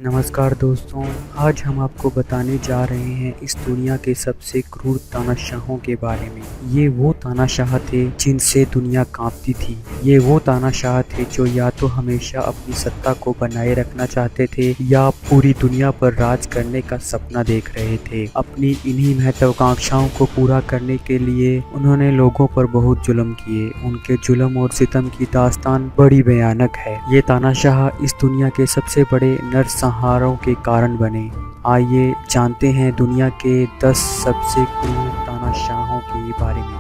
नमस्कार दोस्तों, आज हम आपको बताने जा रहे हैं इस दुनिया के सबसे क्रूर तानाशाहों के बारे में। ये वो तानाशाह थे जिनसे दुनिया कांपती थी। ये वो तानाशाह थे जो या तो हमेशा अपनी सत्ता को बनाए रखना चाहते थे या पूरी दुनिया पर राज करने का सपना देख रहे थे। अपनी इन्हीं महत्वाकांक्षाओं को पूरा करने के लिए उन्होंने लोगों पर बहुत जुल्म किए। उनके जुल्म और सितम की दास्तान बड़ी भयानक है। ये तानाशाह इस दुनिया के सबसे बड़े नरसंहारों के कारण बने। आइए जानते हैं दुनिया के 10 सबसे क्रूर तानाशाहों के बारे में।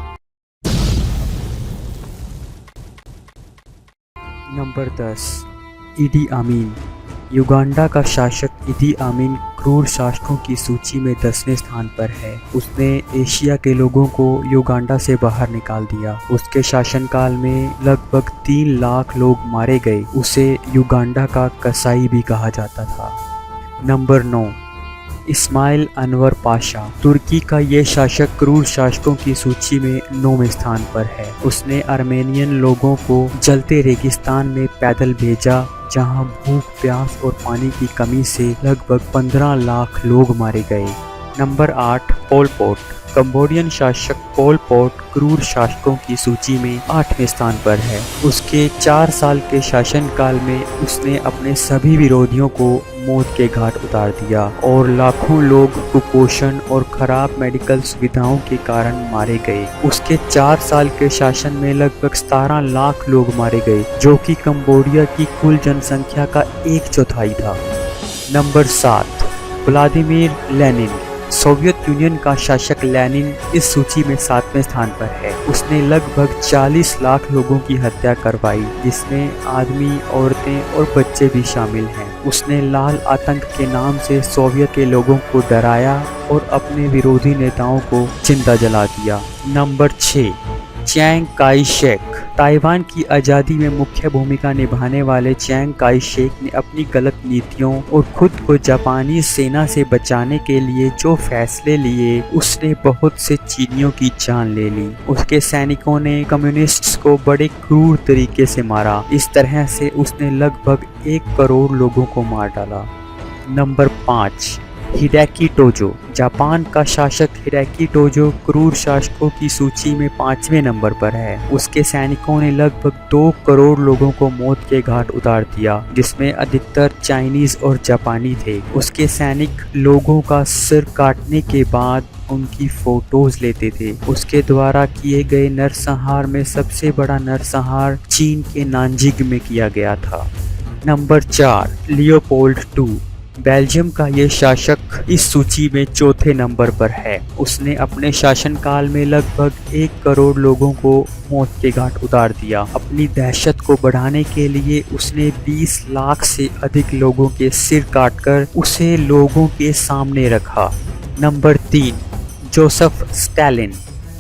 नंबर 10, इदी अमीन। युगांडा का शासक इदी अमीन क्रूर शासकों की सूची में 10वें स्थान पर है। उसने एशिया के लोगों को युगांडा से बाहर निकाल दिया। उसके शासनकाल में लगभग 3 लाख लोग मारे गए। उसे युगांडा का कसाई भी कहा जाता था। नंबर 9, इस्माइल अनवर पाशा। तुर्की का ये शासक क्रूर शासकों की सूची में 9वें स्थान पर है। उसने आर्मेनियन लोगों को जलते रेगिस्तान में पैदल भेजा, जहां भूख, प्यास और पानी की कमी से लगभग 15 लाख लोग मारे गए। नंबर 8, पोल पोट। कंबोडियन शासक पोल पोट क्रूर शासकों की सूची में 8वें स्थान पर है। उसके 4 साल के शासनकाल में उसने अपने सभी विरोधियों को मौत के घाट उतार दिया और लाखों लोग कुपोषण और खराब मेडिकल सुविधाओं के कारण मारे गए। उसके 4 साल के शासन में लगभग 17 लाख लोग मारे गए, जो कि कंबोडिया की कुल जनसंख्या का 1/4 था। Number 7, Vladimir Lenin. Soviet union का शासक लेनिन इस सूची में 7वें स्थान पर है। उसने लगभग 40 लाख लोगों की हत्या करवाई, जिसमें आदमी, औरतें और बच्चे भी शामिल हैं। उसने लाल आतंक के नाम से सोवियत के लोगों को डराया और अपने विरोधी नेताओं को जिंदा जला दिया। Number 6, Chiang Kai Shek. Taiwan की आज़ादी में मुख्य भूमिका निभाने वाले चियांग काई शेक ने अपनी गलत नीतियों और खुद को जापानी सेना से बचाने के लिए जो फैसले लिए, उसने बहुत से चीनियों की जान ले ली। उसके सैनिकों ने कम्युनिस्ट्स को बड़े क्रूर तरीके से मारा। इस तरह से उसने लगभग 1 करोड़ लोगों को मार डाला। Number 5, Hideki टोजो। जापान का शासक हिडेकी टोजो क्रूर शासकों की सूची में 5वें नंबर पर है। उसके सैनिकों ने लगभग 2 करोड़ लोगों को मौत के घाट उतार दिया, जिसमें अधिकतर चाइनीज और जापानी थे। उसके सैनिक लोगों का सिर काटने के बाद उनकी फोटोज लेते थे। उसके द्वारा किए गए नरसंहार में सबसे बड़ा नरसंहार चीन के नानजिंग में किया गया था। Number 4, Leopold II। बेल्जियम का ये शासक इस सूची में 4थे नंबर पर है। उसने अपने शासनकाल में लगभग 1 करोड़ लोगों को मौत के घाट उतार दिया। अपनी दहशत को बढ़ाने के लिए उसने 20 लाख से अधिक लोगों के सिर काटकर उसे लोगों के सामने रखा। Number 3, Joseph Stalin.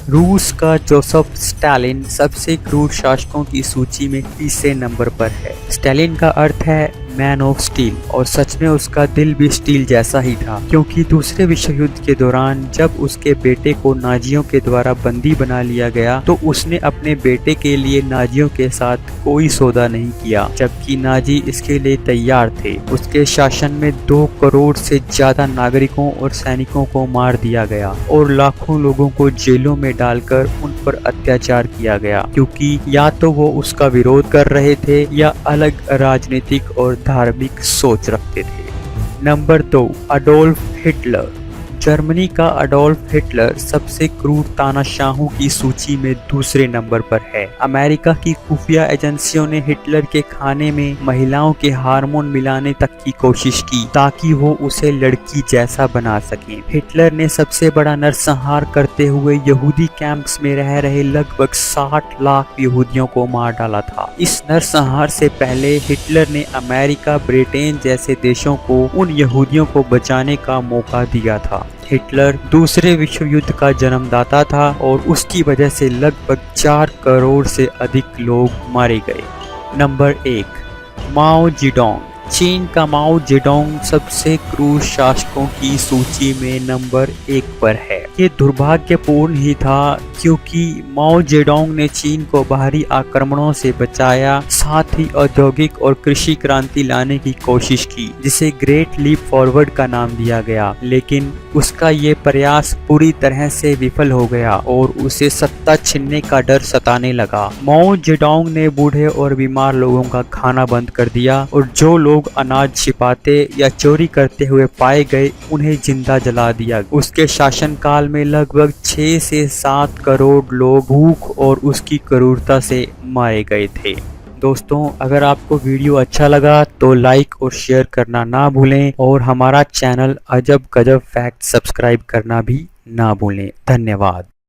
रूस का जोसेफ स्टालिन सबसे क्रूर शासकों की सूची में 30 नंबर पर है। स्टालिन का अर्थ है मैन ऑफ स्टील, और सच में उसका दिल भी स्टील जैसा ही था, क्योंकि दूसरे विश्व युद्ध के दौरान जब उसके बेटे को नाजियों के द्वारा बंदी बना लिया गया, तो उसने अपने बेटे के लिए नाजियों के साथ कोई सौदा नहीं किया, जबकि नाजी इसके लिए तैयार थे। उसके शासन में 2 करोड़ से ज्यादा नागरिकों और सैनिकों को मार दिया गया और लाखों लोगों को जेलों में डालकर उन पर अत्याचार किया गया, क्योंकि या तो वो उसका विरोध कर रहे थे या अलग राजनीतिक और धार्मिक सोच रखते थे। Number 2, Adolf Hitler. जर्मनी का अडोल्फ हिटलर सबसे क्रूर तानाशाहों की सूची में 2 नंबर पर है। अमेरिका की खुफिया एजेंसियों ने हिटलर के खाने में महिलाओं के हार्मोन मिलाने तक की कोशिश की, ताकि वो उसे लड़की जैसा बना सकें। हिटलर ने सबसे बड़ा नरसंहार करते हुए यहूदी कैंप्स में रह रहे लगभग 60 लाख यहूदियों को मार डाला था। इस नरसंहार से पहले हिटलर ने अमेरिका, ब्रिटेन जैसे देशों को उन यहूदियों को बचाने का मौका दिया था। हिटलर दूसरे विश्व युद्ध का जन्मदाता था और उसकी वजह से लगभग 4 करोड़ से अधिक लोग मारे गए। नंबर 1, माओ जेडोंग। चीन का माओ जेडोंग सबसे क्रूर शासकों की सूची में नंबर 1 पर है। ये दुर्भाग्यपूर्ण ही था क्योंकि माओ जेडोंग ने चीन को बाहरी आक्रमणों से बचाया, साथ ही औद्योगिक और कृषि क्रांति लाने की कोशिश की जिसे ग्रेट लीप फॉरवर्ड का नाम दिया गया। लेकिन उसका ये प्रयास पूरी तरह से विफल हो गया और उसे सत्ता छीनने का डर सताने लगा। माओ जेडोंग ने बूढ़े और बीमार लोगों का खाना बंद कर दिया और जो लोग अनाज छिपाते या चोरी करते हुए पाए गए उन्हें जिंदा जला दिया। उसके शासनकाल में लगभग 6 से 7 करोड़ लोग भूख और उसकी क्रूरता से मारे गए थे। दोस्तों, अगर आपको वीडियो अच्छा लगा तो लाइक और शेयर करना ना भूलें और हमारा चैनल अजब गजब फैक्ट सब्सक्राइब करना भी ना भूलें। धन्यवाद।